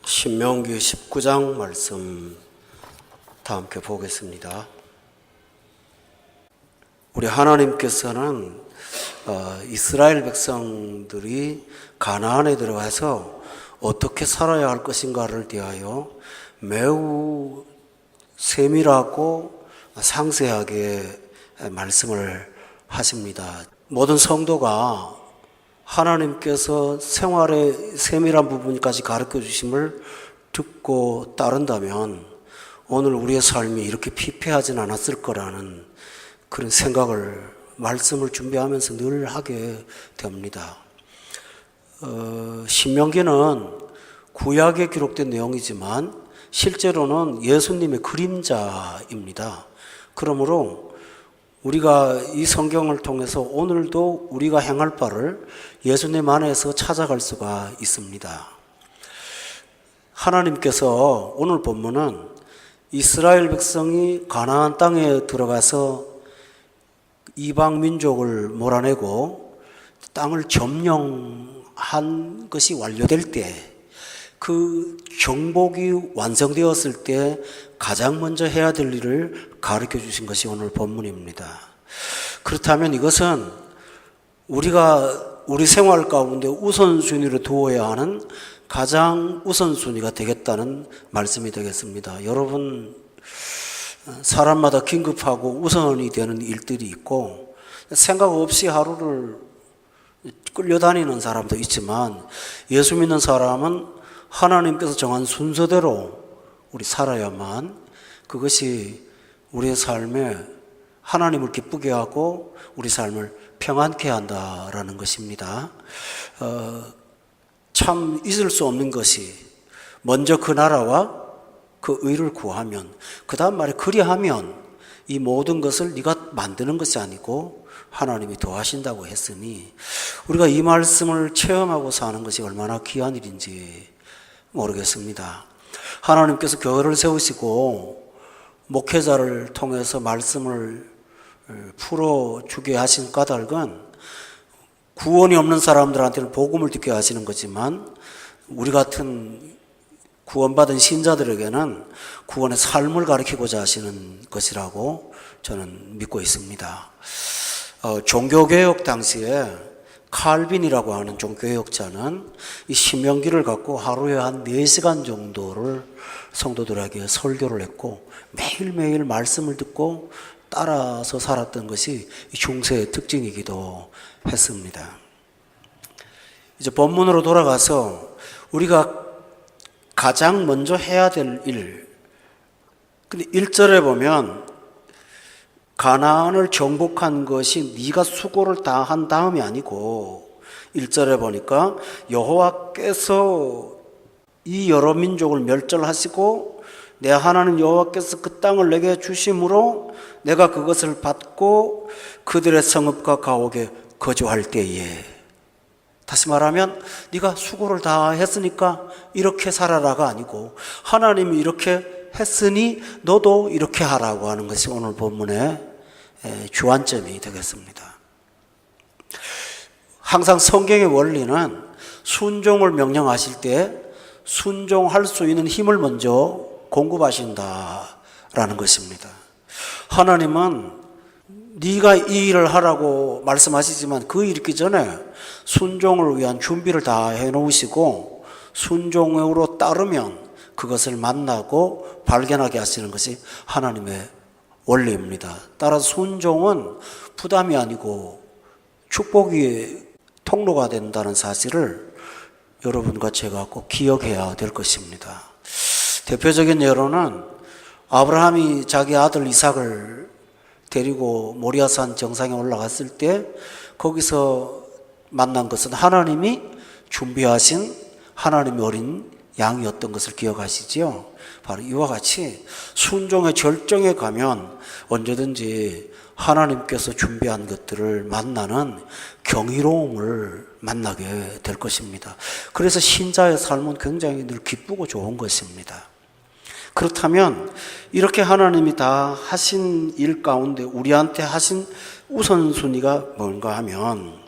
신명기 19장 말씀 다 함께 보겠습니다. 우리 하나님께서는 이스라엘 백성들이 가나안에 들어가서 어떻게 살아야 할 것인가를 대하여 매우 세밀하고 상세하게 말씀을 하십니다. 모든 성도가 하나님께서 생활의 세밀한 부분까지 가르쳐 주심을 듣고 따른다면 오늘 우리의 삶이 이렇게 피폐하진 않았을 거라는 그런 생각을 말씀을 준비하면서 늘 하게 됩니다. 신명기는 구약에 기록된 내용이지만 실제로는 예수님의 그림자입니다. 그러므로 우리가 이 성경을 통해서 오늘도 우리가 행할 바를 예수님 안에서 찾아갈 수가 있습니다. 하나님께서 오늘 본문은 이스라엘 백성이 가나안 땅에 들어가서 이방 민족을 몰아내고 땅을 점령한 것이 완료될 때, 그 정복이 완성되었을 때 가장 먼저 해야 될 일을 가르쳐 주신 것이 오늘 본문입니다. 그렇다면 이것은 우리가 우리 생활 가운데 우선순위로 두어야 하는 가장 우선순위가 되겠다는 말씀이 되겠습니다. 여러분, 사람마다 긴급하고 우선이 되는 일들이 있고 생각 없이 하루를 끌려다니는 사람도 있지만 예수 믿는 사람은 하나님께서 정한 순서대로 우리 살아야만 그것이 우리의 삶에 하나님을 기쁘게 하고 우리 삶을 평안케 한다라는 것입니다. 참 있을 수 없는 것이 먼저 그 나라와 그 의를 구하면, 그 다음 말에 그리하면 이 모든 것을 네가 만드는 것이 아니고 하나님이 도와신다고 했으니 우리가 이 말씀을 체험하고 사는 것이 얼마나 귀한 일인지 모르겠습니다. 하나님께서 교회를 세우시고 목회자를 통해서 말씀을 풀어주게 하신 까닭은 구원이 없는 사람들한테는 복음을 듣게 하시는 거지만 우리 같은 구원받은 신자들에게는 구원의 삶을 가르치고자 하시는 것이라고 저는 믿고 있습니다. 종교개혁 당시에 칼빈이라고 하는 종교개혁자는 이 신명기를 갖고 하루에 한 4시간 정도를 성도들에게 설교를 했고 매일매일 말씀을 듣고 따라서 살았던 것이 중세의 특징이기도 했습니다. 이제 본문으로 돌아가서 우리가 가장 먼저 해야 될 일, 근데 1절에 보면 가나안을 정복한 것이 네가 수고를 다 한 다음이 아니고 1절에 보니까 여호와께서 이 여러 민족을 멸절하시고 내 하나님 여호와께서 그 땅을 내게 주심으로 내가 그것을 받고 그들의 성읍과 가옥에 거주할 때에, 다시 말하면 네가 수고를 다 했으니까 이렇게 살아라가 아니고 하나님이 이렇게 했으니 너도 이렇게 하라고 하는 것이 오늘 본문의 주안점이 되겠습니다. 항상 성경의 원리는 순종을 명령하실 때 순종할 수 있는 힘을 먼저 공급하신다라는 것입니다. 하나님은 네가 이 일을 하라고 말씀하시지만 그 일이 있기 전에 순종을 위한 준비를 다 해놓으시고 순종으로 따르면 그것을 만나고 발견하게 하시는 것이 하나님의 원리입니다. 따라서 순종은 부담이 아니고 축복의 통로가 된다는 사실을 여러분과 제가 꼭 기억해야 될 것입니다. 대표적인 예로는 아브라함이 자기 아들 이삭을 데리고 모리아산 정상에 올라갔을 때 거기서 만난 것은 하나님이 준비하신 하나님의 어린 양이었던 것을 기억하시지요? 바로 이와 같이 순종의 절정에 가면 언제든지 하나님께서 준비한 것들을 만나는 경이로움을 만나게 될 것입니다. 그래서 신자의 삶은 굉장히 늘 기쁘고 좋은 것입니다. 그렇다면 이렇게 하나님이 다 하신 일 가운데 우리한테 하신 우선순위가 뭔가 하면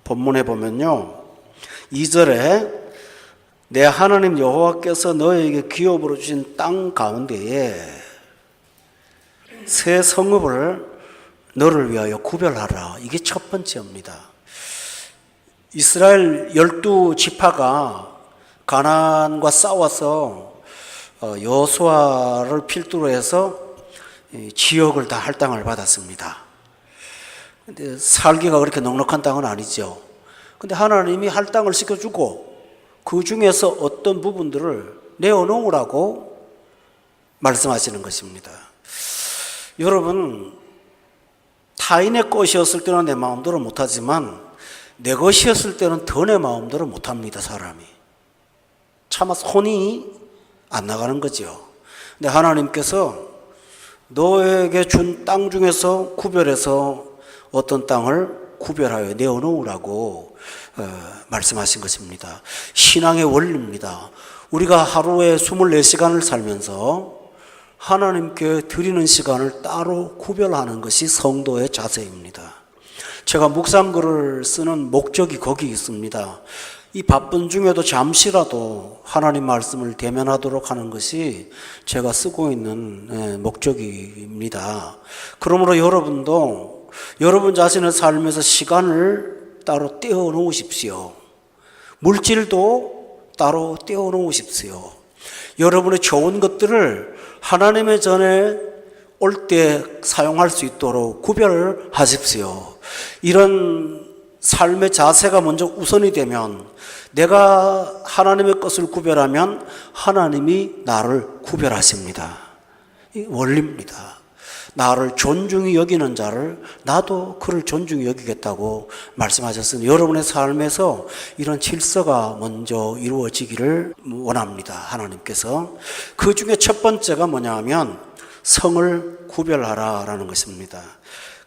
본문에 보면요, 2절에 내 하나님 여호와께서 너에게 기업으로 주신 땅 가운데에 새 성읍을 너를 위하여 구별하라. 이게 첫 번째입니다. 이스라엘 12지파가 가나안과 싸워서 여호수아를 필두로 해서 지역을 다 할당을 받았습니다. 근데 살기가 그렇게 넉넉한 땅은 아니죠. 근데 하나님이 할당을 시켜주고 그 중에서 어떤 부분들을 내어놓으라고 말씀하시는 것입니다. 여러분, 타인의 것이었을 때는 내 마음대로 못하지만 내 것이었을 때는 더 내 마음대로 못합니다. 사람이 차마 손이 안 나가는 거죠. 근데 하나님께서 너에게 준 땅 중에서 구별해서 어떤 땅을 구별하여 내어놓으라고 말씀하신 것입니다. 신앙의 원리입니다. 우리가 하루에 24시간을 살면서 하나님께 드리는 시간을 따로 구별하는 것이 성도의 자세입니다. 제가 묵상글을 쓰는 목적이 거기 있습니다. 이 바쁜 중에도 잠시라도 하나님 말씀을 대면하도록 하는 것이 제가 쓰고 있는 목적입니다. 그러므로 여러분도 여러분 자신의 삶에서 시간을 따로 떼어 놓으십시오. 물질도 따로 떼어 놓으십시오. 여러분의 좋은 것들을 하나님의 전에 올 때 사용할 수 있도록 구별을 하십시오. 이런 삶의 자세가 먼저 우선이 되면 내가 하나님의 것을 구별하면 하나님이 나를 구별하십니다. 이 원리입니다. 나를 존중히 여기는 자를 나도 그를 존중히 여기겠다고 말씀하셨으니 여러분의 삶에서 이런 질서가 먼저 이루어지기를 원합니다. 하나님께서. 그 중에 첫 번째가 뭐냐 하면 성을 구별하라라는 것입니다.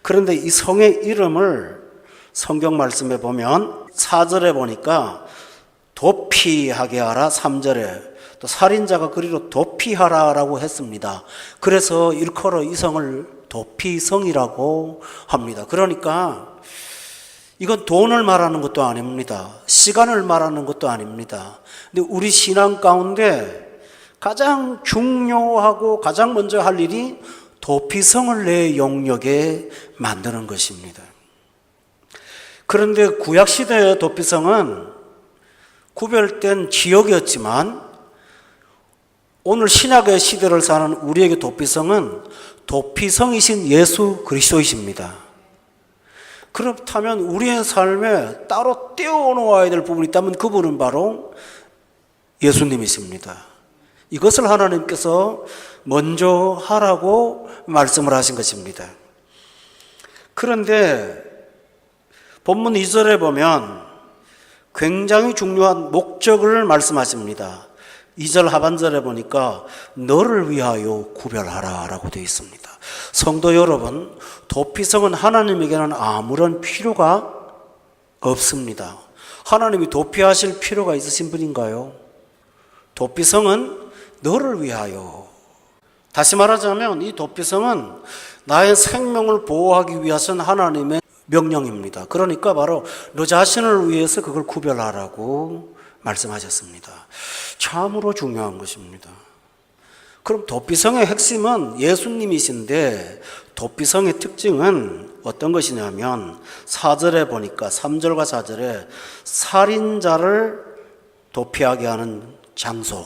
그런데 이 성의 이름을 성경 말씀에 보면 4절에 보니까 도피하게 하라, 3절에 또 살인자가 그리로 도피하라라고 했습니다. 그래서 일컬어 이 성을 도피성이라고 합니다. 그러니까 이건 돈을 말하는 것도 아닙니다. 시간을 말하는 것도 아닙니다. 근데 우리 신앙 가운데 가장 중요하고 가장 먼저 할 일이 도피성을 내 영역에 만드는 것입니다. 그런데 구약시대의 도피성은 구별된 지역이었지만 오늘 신약의 시대를 사는 우리에게 도피성은 도피성이신 예수 그리스도이십니다. 그렇다면 우리의 삶에 따로 떼어놓아야 될 부분이 있다면 그분은 바로 예수님이십니다. 이것을 하나님께서 먼저 하라고 말씀을 하신 것입니다. 그런데 본문 2절에 보면 굉장히 중요한 목적을 말씀하십니다. 2절 하반절에 보니까 너를 위하여 구별하라 라고 되어 있습니다. 성도 여러분, 도피성은 하나님에게는 아무런 필요가 없습니다. 하나님이 도피하실 필요가 있으신 분인가요? 도피성은 너를 위하여. 다시 말하자면 이 도피성은 나의 생명을 보호하기 위해서는 하나님의 명령입니다. 그러니까 바로 너 자신을 위해서 그걸 구별하라고 말씀하셨습니다. 참으로 중요한 것입니다. 그럼 도피성의 핵심은 예수님이신데 도피성의 특징은 어떤 것이냐면 4절에 보니까 3절과 4절에 살인자를 도피하게 하는 장소,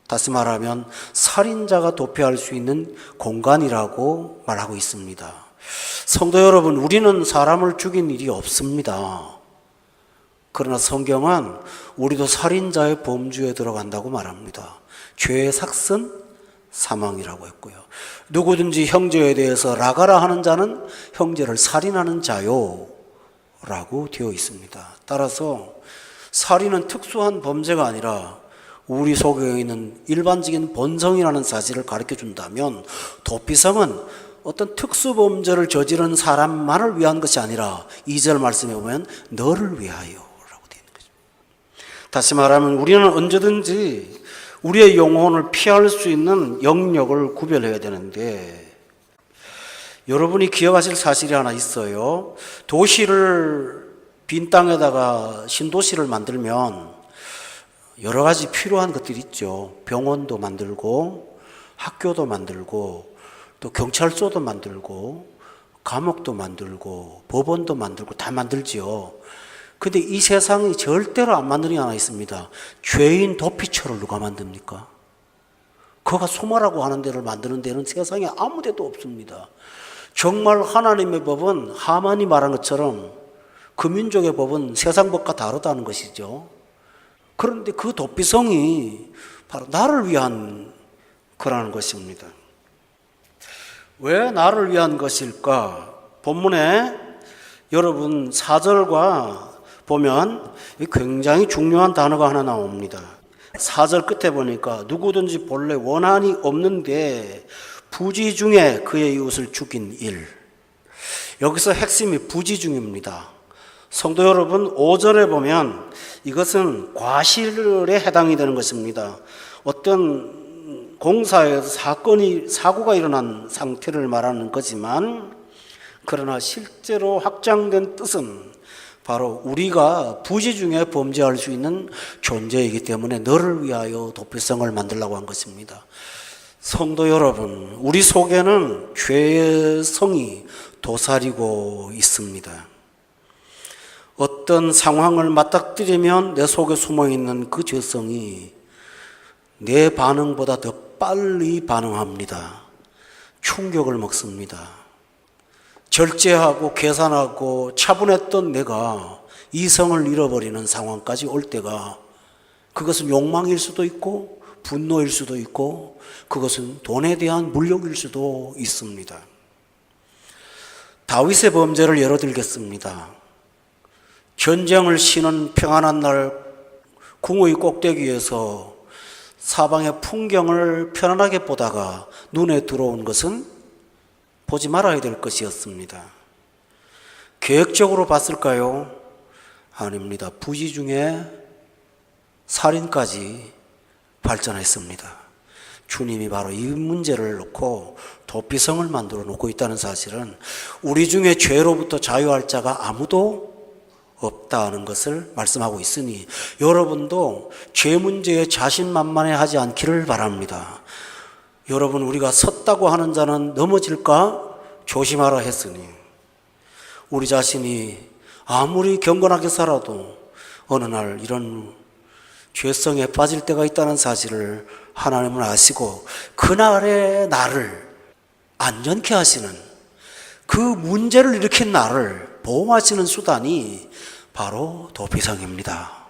다시 말하면 살인자가 도피할 수 있는 공간이라고 말하고 있습니다. 성도 여러분, 우리는 사람을 죽인 일이 없습니다. 그러나 성경은 우리도 살인자의 범주에 들어간다고 말합니다. 죄의 삭은 사망이라고 했고요. 누구든지 형제에 대해서 라가라 하는 자는 형제를 살인하는 자요 라고 되어 있습니다. 따라서 살인은 특수한 범죄가 아니라 우리 속에 있는 일반적인 본성이라는 사실을 가르쳐 준다면 도피성은 어떤 특수범죄를 저지른 사람만을 위한 것이 아니라 2절 말씀에 보면 너를 위하여 라고 되어 있는 거죠. 다시 말하면 우리는 언제든지 우리의 영혼을 피할 수 있는 영역을 구별해야 되는데 여러분이 기억하실 사실이 하나 있어요. 도시를 빈 땅에다가 신도시를 만들면 여러 가지 필요한 것들이 있죠. 병원도 만들고 학교도 만들고 또 경찰서도 만들고 감옥도 만들고 법원도 만들고 다 만들지요. 근데 이 세상이 절대로 안 만드는 게 하나 있습니다. 죄인 도피처를 누가 만듭니까? 그가 소마라고 하는 데를 만드는 데는 세상에 아무 데도 없습니다. 정말 하나님의 법은 하만이 말한 것처럼 그 민족의 법은 세상 법과 다르다는 것이죠. 그런데 그 도피성이 바로 나를 위한 거라는 것입니다. 왜 나를 위한 것일까? 본문에 여러분 4절과 보면 굉장히 중요한 단어가 하나 나옵니다. 4절 끝에 보니까 누구든지 본래 원한이 없는데 부지 중에 그의 이웃을 죽인 일. 여기서 핵심이 부지 중입니다. 성도 여러분, 5절에 보면 이것은 과실에 해당이 되는 것입니다. 어떤 공사에서 사고가 일어난 상태를 말하는 거지만, 그러나 실제로 확장된 뜻은 바로 우리가 부지 중에 범죄할 수 있는 존재이기 때문에 너를 위하여 도피성을 만들려고 한 것입니다. 성도 여러분, 우리 속에는 죄의 성이 도사리고 있습니다. 어떤 상황을 맞닥뜨리면 내 속에 숨어있는 그 죄성이 내 반응보다 더 빨리 반응합니다. 충격을 먹습니다. 절제하고 계산하고 차분했던 내가 이성을 잃어버리는 상황까지 올 때가, 그것은 욕망일 수도 있고 분노일 수도 있고 그것은 돈에 대한 물욕일 수도 있습니다. 다윗의 범죄를 예로 들겠습니다. 전쟁을 쉬는 평안한 날 궁의 꼭대기에서 사방의 풍경을 편안하게 보다가 눈에 들어온 것은 보지 말아야 될 것이었습니다. 계획적으로 봤을까요? 아닙니다. 부지 중에 살인까지 발전했습니다. 주님이 바로 이 문제를 놓고 도피성을 만들어 놓고 있다는 사실은 우리 중에 죄로부터 자유할 자가 아무도 없다는 것을 말씀하고 있으니 여러분도 죄 문제에 자신만만해하지 않기를 바랍니다. 여러분, 우리가 섰다고 하는 자는 넘어질까 조심하라 했으니 우리 자신이 아무리 경건하게 살아도 어느 날 이런 죄성에 빠질 때가 있다는 사실을 하나님은 아시고 그날의 나를 안전케 하시는, 그 문제를 일으킨 나를 보호하시는 수단이 바로 도피성입니다.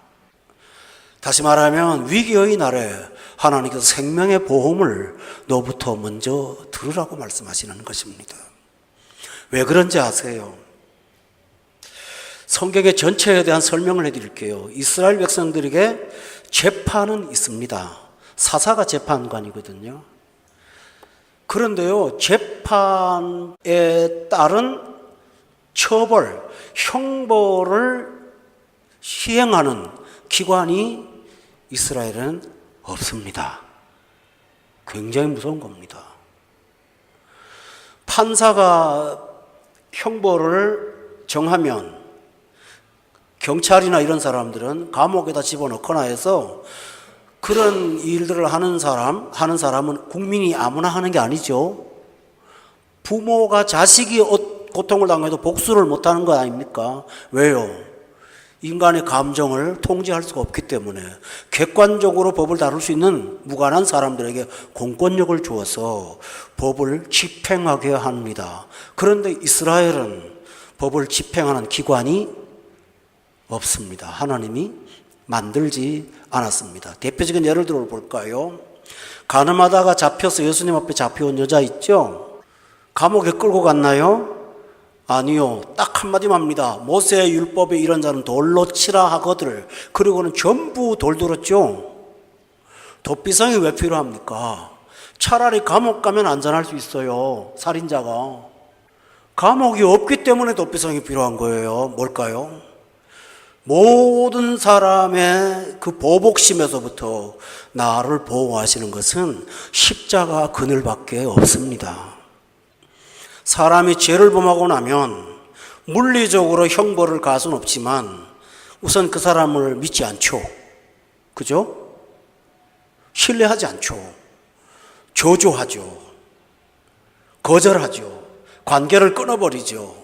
다시 말하면 위기의 날에 하나님께서 생명의 보험을 너부터 먼저 들으라고 말씀하시는 것입니다. 왜 그런지 아세요? 성경의 전체에 대한 설명을 해드릴게요. 이스라엘 백성들에게 재판은 있습니다. 사사가 재판관이거든요. 그런데요, 재판에 따른 처벌, 형벌을 시행하는 기관이 이스라엘은 없습니다. 굉장히 무서운 겁니다. 판사가 형벌을 정하면 경찰이나 이런 사람들은 감옥에다 집어넣거나 해서 그런 일들을 하는 사람은 국민이 아무나 하는 게 아니죠. 부모가 자식이 고통을 당해도 복수를 못하는 거 아닙니까? 왜요? 인간의 감정을 통제할 수가 없기 때문에 객관적으로 법을 다룰 수 있는 무관한 사람들에게 공권력을 주어서 법을 집행하게 합니다. 그런데 이스라엘은 법을 집행하는 기관이 없습니다. 하나님이 만들지 않았습니다. 대표적인 예를 들어 볼까요? 가늠하다가 잡혀서 예수님 앞에 잡혀온 여자 있죠? 감옥에 끌고 갔나요? 아니요. 딱 한마디만 합니다. 모세의 율법에 이런 자는 돌로 치라 하거들. 그리고는 전부 돌 들었죠. 도피성이 왜 필요합니까? 차라리 감옥 가면 안전할 수 있어요. 살인자가. 감옥이 없기 때문에 도피성이 필요한 거예요. 뭘까요? 모든 사람의 그 보복심에서부터 나를 보호하시는 것은 십자가 그늘밖에 없습니다. 사람이 죄를 범하고 나면 물리적으로 형벌을 가할 수는 없지만 우선 그 사람을 믿지 않죠. 그죠? 신뢰하지 않죠. 저주하죠. 거절하죠. 관계를 끊어버리죠.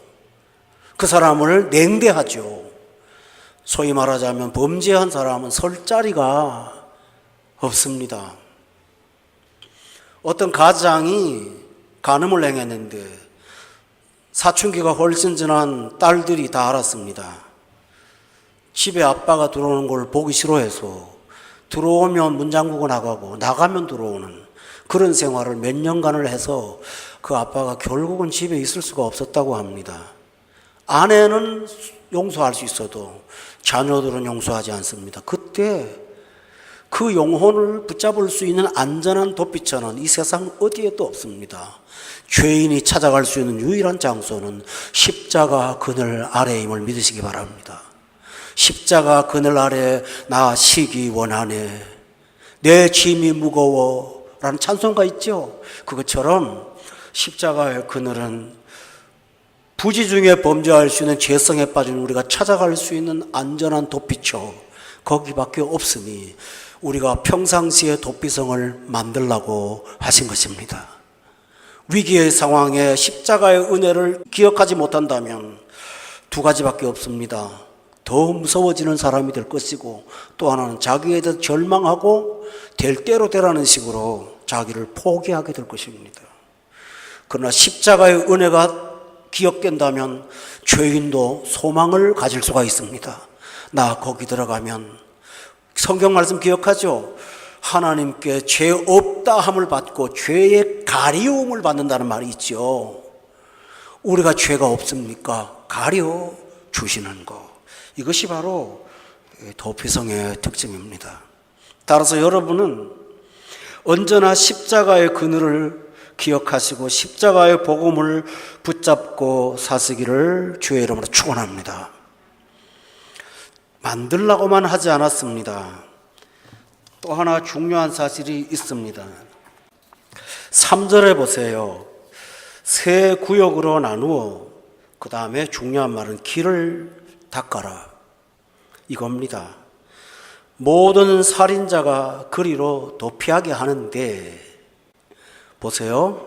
그 사람을 냉대하죠. 소위 말하자면 범죄한 사람은 설 자리가 없습니다. 어떤 가장이 간음을 행했는데 사춘기가 훨씬 지난 딸들이 다 알았습니다. 집에 아빠가 들어오는 걸 보기 싫어해서 들어오면 문 잠그고 나가고 나가면 들어오는 그런 생활을 몇 년간을 해서 그 아빠가 결국은 집에 있을 수가 없었다고 합니다. 아내는 용서할 수 있어도 자녀들은 용서하지 않습니다. 그때 그 영혼을 붙잡을 수 있는 안전한 도피처는 이 세상 어디에도 없습니다. 죄인이 찾아갈 수 있는 유일한 장소는 십자가 그늘 아래임을 믿으시기 바랍니다. 십자가 그늘 아래 나 쉬기 원하네. 내 짐이 무거워 라는 찬송가 있죠. 그것처럼 십자가의 그늘은 부지 중에 범죄할 수 있는 죄성에 빠진 우리가 찾아갈 수 있는 안전한 도피처 거기밖에 없으니 우리가 평상시에 도피성을 만들라고 하신 것입니다. 위기의 상황에 십자가의 은혜를 기억하지 못한다면 두 가지밖에 없습니다. 더 무서워지는 사람이 될 것이고 또 하나는 자기에 대해서 절망하고 될 대로 되라는 식으로 자기를 포기하게 될 것입니다. 그러나 십자가의 은혜가 기억된다면 죄인도 소망을 가질 수가 있습니다. 나 거기 들어가면 성경 말씀 기억하죠? 하나님께 죄 없다 함을 받고 죄의 가리움을 받는다는 말이 있죠. 우리가 죄가 없습니까? 가려 주시는 것. 이것이 바로 도피성의 특징입니다. 따라서 여러분은 언제나 십자가의 그늘을 기억하시고 십자가의 복음을 붙잡고 사시기를 주의 이름으로 축원합니다. 만들라고만 하지 않았습니다. 또 하나 중요한 사실이 있습니다. 3절에 보세요. 세 구역으로 나누어 그 다음에 중요한 말은 길을 닦아라 이겁니다. 모든 살인자가 그리로 도피하게 하는데 보세요.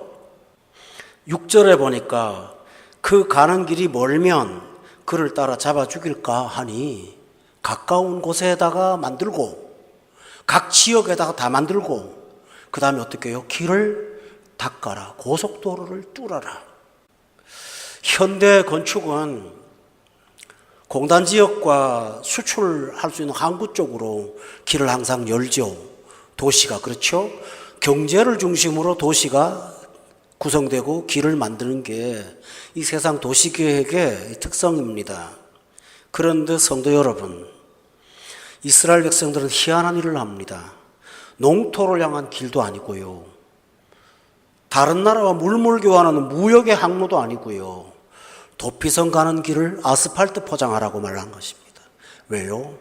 6절에 보니까 그 가는 길이 멀면 그를 따라 잡아 죽일까 하니 가까운 곳에다가 만들고 각 지역에다가 다 만들고 그 다음에 어떻게 해요? 길을 닦아라. 고속도로를 뚫어라. 현대 건축은 공단 지역과 수출할 수 있는 항구 쪽으로 길을 항상 열죠. 도시가 그렇죠? 경제를 중심으로 도시가 구성되고 길을 만드는 게 이 세상 도시계획의 특성입니다. 그런데 성도 여러분, 이스라엘 백성들은 희한한 일을 합니다. 농토를 향한 길도 아니고요. 다른 나라와 물물 교환하는 무역의 항로도 아니고요. 도피성 가는 길을 아스팔트 포장하라고 말한 것입니다. 왜요?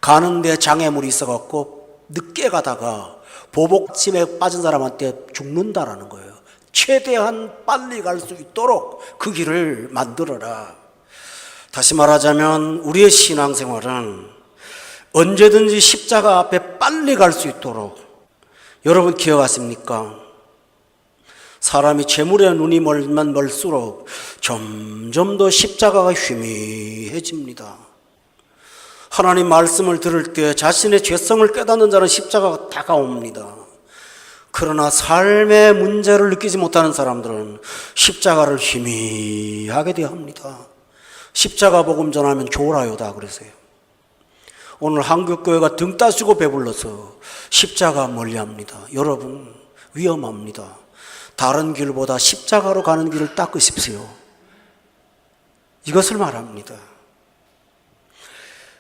가는데 장애물이 있어갖고 늦게 가다가 보복침에 빠진 사람한테 죽는다라는 거예요. 최대한 빨리 갈 수 있도록 그 길을 만들어라. 다시 말하자면 우리의 신앙생활은 언제든지 십자가 앞에 빨리 갈 수 있도록 여러분 기억하십니까? 사람이 재물에 눈이 멀면 멀수록 점점 더 십자가가 희미해집니다. 하나님 말씀을 들을 때 자신의 죄성을 깨닫는 자는 십자가가 다가옵니다. 그러나 삶의 문제를 느끼지 못하는 사람들은 십자가를 희미하게 대합니다. 십자가 복음 전하면 졸아요다 그러세요. 오늘 한국교회가 등 따시고 배불러서 십자가 멀리합니다. 여러분 위험합니다. 다른 길보다 십자가로 가는 길을 닦으십시오. 이것을 말합니다.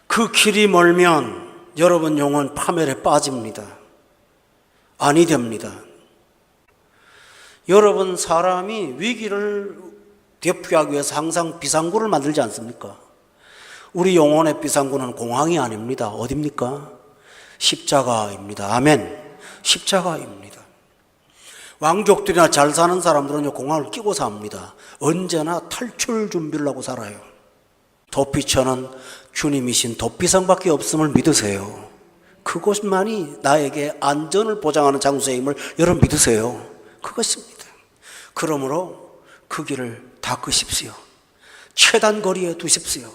그 길이 멀면 여러분 영혼 파멸에 빠집니다. 아니 됩니다. 여러분 사람이 위기를 대피하기 위해서 항상 비상구를 만들지 않습니까? 우리 영혼의 비상구는 공항이 아닙니다. 어딥니까? 십자가입니다. 아멘. 십자가입니다. 왕족들이나 잘 사는 사람들은 공항을 끼고 삽니다. 언제나 탈출 준비를 하고 살아요. 도피처는 주님이신 도피성밖에 없음을 믿으세요. 그것만이 나에게 안전을 보장하는 장소임을 여러분 믿으세요. 그것입니다. 그러므로 그 길을 닦으십시오. 최단 거리에 두십시오.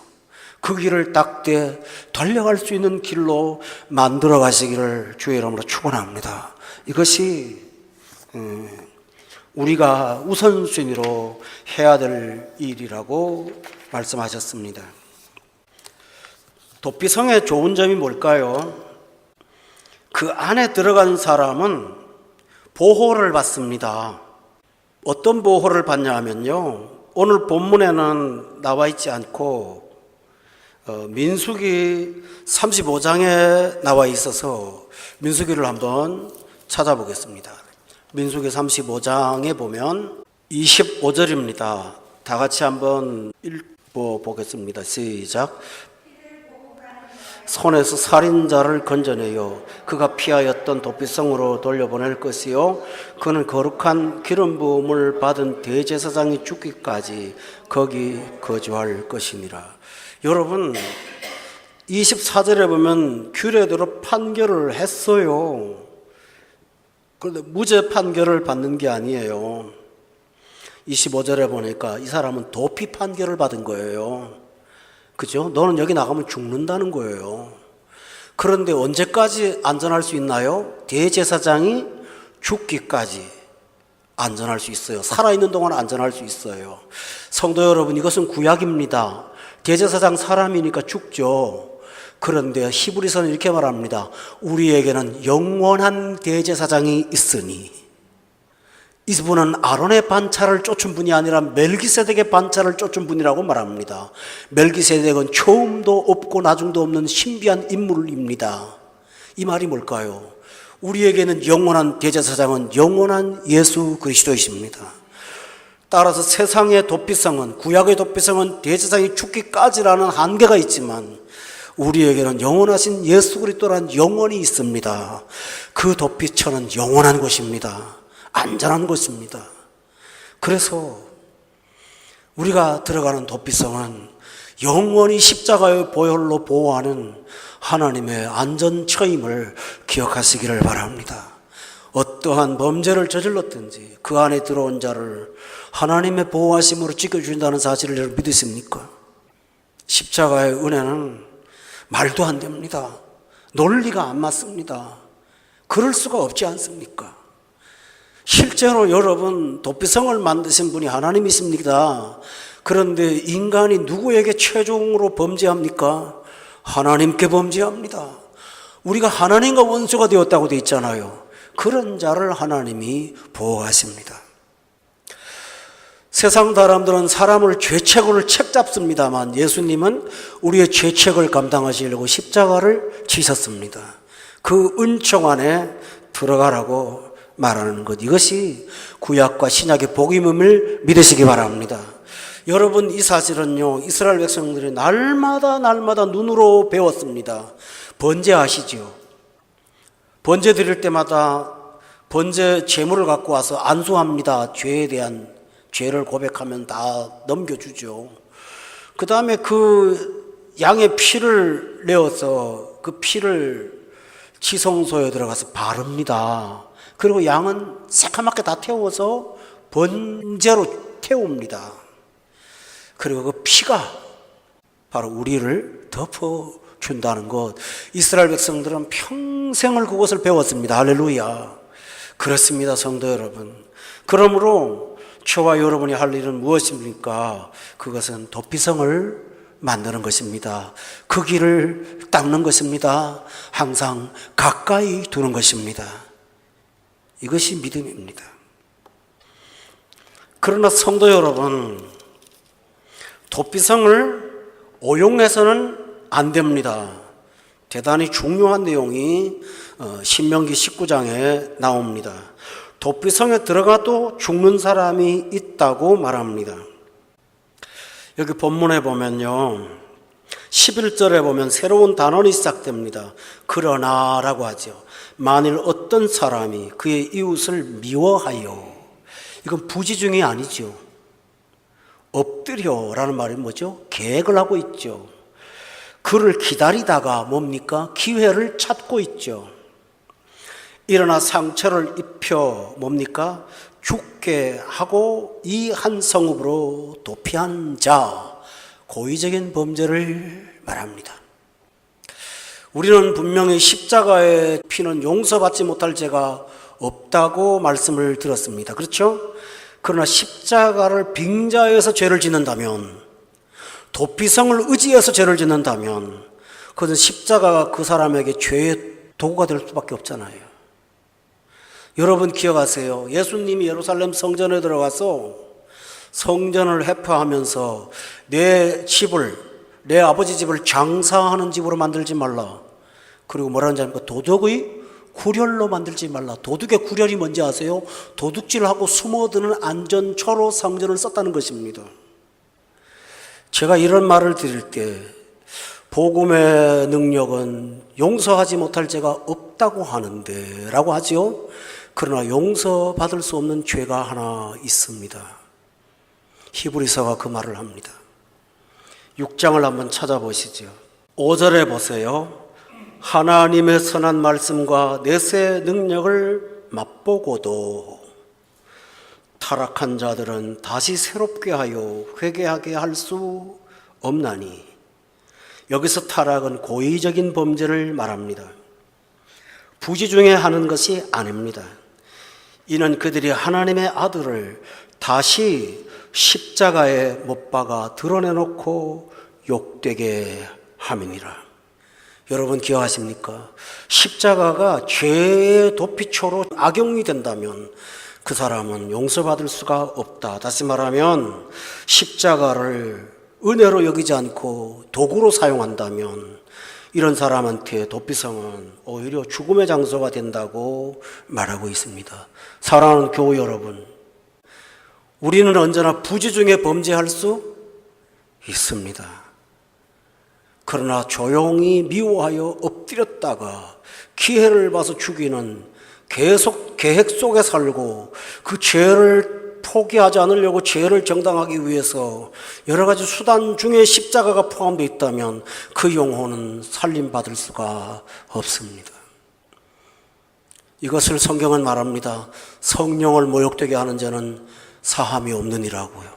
그 길을 닦되 달려갈 수 있는 길로 만들어 가시기를 주의 이름으로 축원합니다. 이것이 우리가 우선순위로 해야 될 일이라고 말씀하셨습니다. 도피성의 좋은 점이 뭘까요? 그 안에 들어간 사람은 보호를 받습니다. 어떤 보호를 받냐 하면요, 오늘 본문에는 나와 있지 않고 민수기 35장에 나와 있어서 민수기를 한번 찾아보겠습니다. 민수기 35장에 보면 25절입니다. 다 같이 한번 읽어보겠습니다. 시작. 손에서 살인자를 건져내요 그가 피하였던 도피성으로 돌려보낼 것이요 그는 거룩한 기름 부음을 받은 대제사장이 죽기까지 거기 거주할 것이니라. 여러분 24절에 보면 규례대로 판결을 했어요. 그런데 무죄 판결을 받는 게 아니에요. 25절에 보니까 이 사람은 도피 판결을 받은 거예요. 그죠? 너는 여기 나가면 죽는다는 거예요. 그런데 언제까지 안전할 수 있나요? 대제사장이 죽기까지 안전할 수 있어요. 살아있는 동안 안전할 수 있어요. 성도 여러분, 이것은 구약입니다. 대제사장 사람이니까 죽죠. 그런데 히브리서는 이렇게 말합니다. 우리에게는 영원한 대제사장이 있으니, 이분은 아론의 반차를 쫓은 분이 아니라 멜기세덱의 반차를 쫓은 분이라고 말합니다. 멜기세덱은 처음도 없고 나중도 없는 신비한 인물입니다. 이 말이 뭘까요? 우리에게는 영원한 대제사장은 영원한 예수 그리스도이십니다. 따라서 세상의 도피성은, 구약의 도피성은 대제사장이 죽기까지라는 한계가 있지만 우리에게는 영원하신 예수 그리스도란 영원이 있습니다. 그 도피처는 영원한 곳입니다. 안전한 곳입니다. 그래서 우리가 들어가는 도피성은 영원히 십자가의 보혈로 보호하는 하나님의 안전처임을 기억하시기를 바랍니다. 어떠한 범죄를 저질렀든지 그 안에 들어온 자를 하나님의 보호하심으로 지켜주신다는 사실을 여러분 믿으십니까? 십자가의 은혜는 말도 안 됩니다. 논리가 안 맞습니다. 그럴 수가 없지 않습니까? 실제로 여러분, 도피성을 만드신 분이 하나님이십니다. 그런데 인간이 누구에게 최종으로 범죄합니까? 하나님께 범죄합니다. 우리가 하나님과 원수가 되었다고 되어 있잖아요. 그런 자를 하나님이 보호하십니다. 세상 사람들은 사람을 죄책으로 책잡습니다만 예수님은 우리의 죄책을 감당하시려고 십자가를 지셨습니다. 그 은총 안에 들어가라고 말하는 것, 이것이 구약과 신약의 복음임을 믿으시기 바랍니다. 여러분, 이 사실은요, 이스라엘 백성들이 날마다 눈으로 배웠습니다. 번제하시죠. 번제 드릴 때마다 번제 제물을 갖고 와서 안수합니다. 죄에 대한 죄를 고백하면 다 넘겨주죠. 그 다음에 그 양의 피를 내어서 그 피를 지성소에 들어가서 바릅니다. 그리고 양은 새카맣게 다 태워서 번제로 태웁니다. 그리고 그 피가 바로 우리를 덮어준다는 것, 이스라엘 백성들은 평생을 그것을 배웠습니다. 할렐루야. 그렇습니다, 성도 여러분. 그러므로 저와 여러분이 할 일은 무엇입니까? 그것은 도피성을 만드는 것입니다. 그 길을 닦는 것입니다. 항상 가까이 두는 것입니다. 이것이 믿음입니다. 그러나 성도 여러분, 도피성을 오용해서는 안 됩니다. 대단히 중요한 내용이 신명기 19장에 나옵니다. 도피성에 들어가도 죽는 사람이 있다고 말합니다. 여기 본문에 보면요, 11절에 보면 새로운 단원이 시작됩니다. 그러나라고 하죠. 만일 어떤 사람이 그의 이웃을 미워하여, 이건 부지중이 아니죠. 엎드려라는 말이 뭐죠? 계획을 하고 있죠. 그를 기다리다가 뭡니까? 기회를 찾고 있죠. 일어나 상처를 입혀 뭡니까? 죽게 하고 이 한 성읍으로 도피한 자, 고의적인 범죄를 말합니다. 우리는 분명히 십자가의 피는 용서받지 못할 죄가 없다고 말씀을 들었습니다. 그렇죠? 그러나 십자가를 빙자해서 죄를 짓는다면, 도피성을 의지해서 죄를 짓는다면 그것은 십자가가 그 사람에게 죄의 도구가 될 수밖에 없잖아요. 여러분 기억하세요. 예수님이 예루살렘 성전에 들어가서 성전을 회포하면서 내 아버지 집을 장사하는 집으로 만들지 말라. 그리고 뭐라는지 아닙니까? 도둑의 구렬로 만들지 말라. 도둑의 구렬이 뭔지 아세요? 도둑질하고 숨어드는 안전처로 성전을 썼다는 것입니다. 제가 이런 말을 드릴 때 복음의 능력은 용서하지 못할 죄가 없다고 하는데 라고 하지요. 그러나 용서받을 수 없는 죄가 하나 있습니다. 히브리서가 그 말을 합니다. 6장을 한번 찾아보시죠. 5절에 보세요. 하나님의 선한 말씀과 내세 능력을 맛보고도 타락한 자들은 다시 새롭게 하여 회개하게 할 수 없나니. 여기서 타락은 고의적인 범죄를 말합니다. 부지 중에 하는 것이 아닙니다. 이는 그들이 하나님의 아들을 다시 십자가에 못 박아 드러내놓고 욕되게 함이니라. 여러분 기억하십니까? 십자가가 죄의 도피처로 악용이 된다면 그 사람은 용서받을 수가 없다. 다시 말하면 십자가를 은혜로 여기지 않고 도구로 사용한다면 이런 사람한테 도피성은 오히려 죽음의 장소가 된다고 말하고 있습니다. 사랑하는 교우 여러분, 우리는 언제나 부지 중에 범죄할 수 있습니다. 그러나 조용히 미워하여 엎드렸다가 기회를 봐서 죽이는 계속 계획 속에 살고 그 죄를 포기하지 않으려고 죄를 정당하기 위해서 여러 가지 수단 중에 십자가가 포함되어 있다면 그 영혼은 살림받을 수가 없습니다. 이것을 성경은 말합니다. 성령을 모욕되게 하는 자는 사함이 없느니라고요.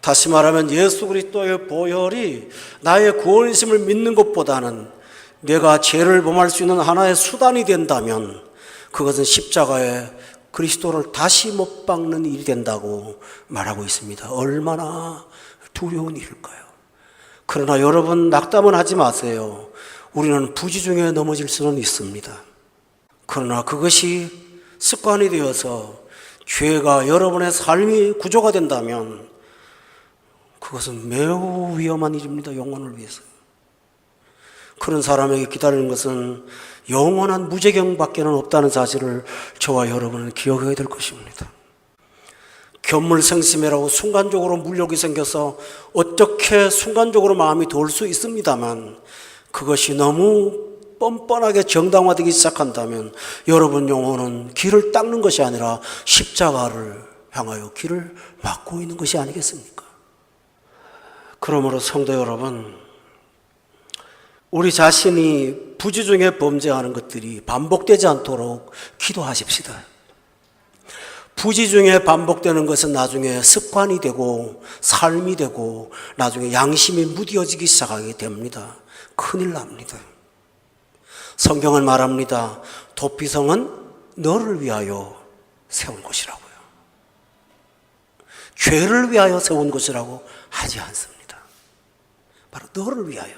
다시 말하면 예수 그리스도의 보혈이 나의 구원심을 믿는 것보다는 내가 죄를 범할 수 있는 하나의 수단이 된다면 그것은 십자가에 그리스도를 다시 못 박는 일이 된다고 말하고 있습니다. 얼마나 두려운 일일까요? 그러나 여러분 낙담은 하지 마세요. 우리는 부지 중에 넘어질 수는 있습니다. 그러나 그것이 습관이 되어서 죄가 여러분의 삶이 구조가 된다면 그것은 매우 위험한 일입니다. 영혼을 위해서. 그런 사람에게 기다리는 것은 영원한 무제경밖에는 없다는 사실을 저와 여러분은 기억해야 될 것입니다. 견물생심이라고 순간적으로 물욕이 생겨서 어떻게 순간적으로 마음이 돌 수 있습니다만 그것이 너무 뻔뻔하게 정당화되기 시작한다면 여러분 영혼은 길을 닦는 것이 아니라 십자가를 향하여 길을 막고 있는 것이 아니겠습니까? 그러므로 성도 여러분, 우리 자신이 부지 중에 범죄하는 것들이 반복되지 않도록 기도하십시다. 부지 중에 반복되는 것은 나중에 습관이 되고 삶이 되고 나중에 양심이 무뎌지기 시작하게 됩니다. 큰일 납니다. 성경은 말합니다. 도피성은 너를 위하여 세운 곳이라고요. 죄를 위하여 세운 곳이라고 하지 않습니다. 바로 너를 위하여.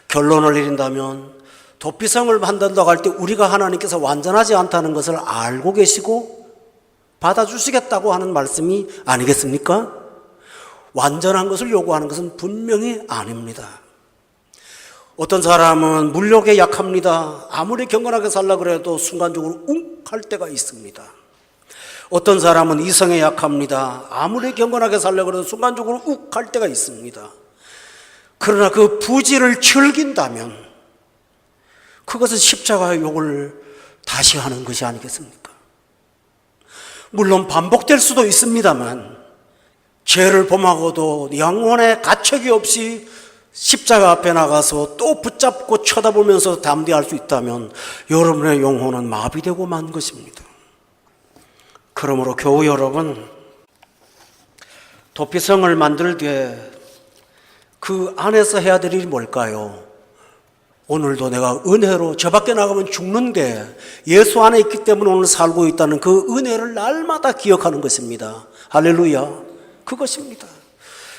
결론을 내린다면 도피성을 만든다고 할 때 우리가 하나님께서 완전하지 않다는 것을 알고 계시고 받아주시겠다고 하는 말씀이 아니겠습니까? 완전한 것을 요구하는 것은 분명히 아닙니다. 어떤 사람은 물욕에 약합니다. 아무리 경건하게 살려고 해도 순간적으로 할 때가 있습니다. 어떤 사람은 이성에 약합니다. 아무리 경건하게 살려고 해도 순간적으로 할 때가 있습니다. 그러나 그 부지를 즐긴다면 그것은 십자가의 욕을 다시 하는 것이 아니겠습니까? 물론 반복될 수도 있습니다만 죄를 범하고도 영혼에 가책이 없이 십자가 앞에 나가서 또 붙잡고 쳐다보면서 담대할 수 있다면 여러분의 영혼은 마비되고 만 것입니다. 그러므로 교우 여러분, 도피성을 만들 때 그 안에서 해야 될 일이 뭘까요? 오늘도 내가 은혜로 저 밖에 나가면 죽는데 예수 안에 있기 때문에 오늘 살고 있다는 그 은혜를 날마다 기억하는 것입니다. 할렐루야. 그것입니다.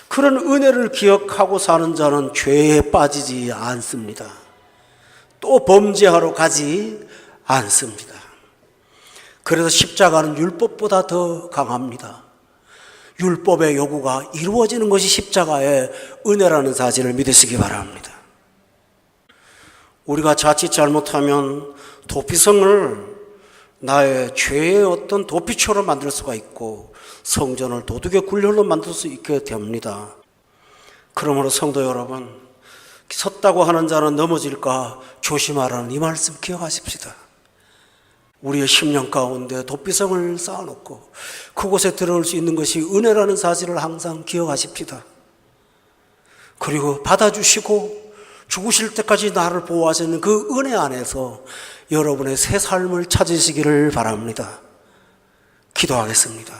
그런 은혜를 기억하고 사는 자는 죄에 빠지지 않습니다. 또 범죄하러 가지 않습니다. 그래서 십자가는 율법보다 더 강합니다. 율법의 요구가 이루어지는 것이 십자가의 은혜라는 사실을 믿으시기 바랍니다. 우리가 자칫 잘못하면 도피성을 나의 죄의 어떤 도피처럼 만들 수가 있고 성전을 도둑의 굴혈로 만들 수 있게 됩니다. 그러므로 성도 여러분, 섰다고 하는 자는 넘어질까 조심하라는 이 말씀 기억하십시다. 우리의 심령 가운데 도피성을 쌓아놓고 그곳에 들어올 수 있는 것이 은혜라는 사실을 항상 기억하십시다. 그리고 받아주시고 죽으실 때까지 나를 보호하시는 그 은혜 안에서 여러분의 새 삶을 찾으시기를 바랍니다. 기도하겠습니다.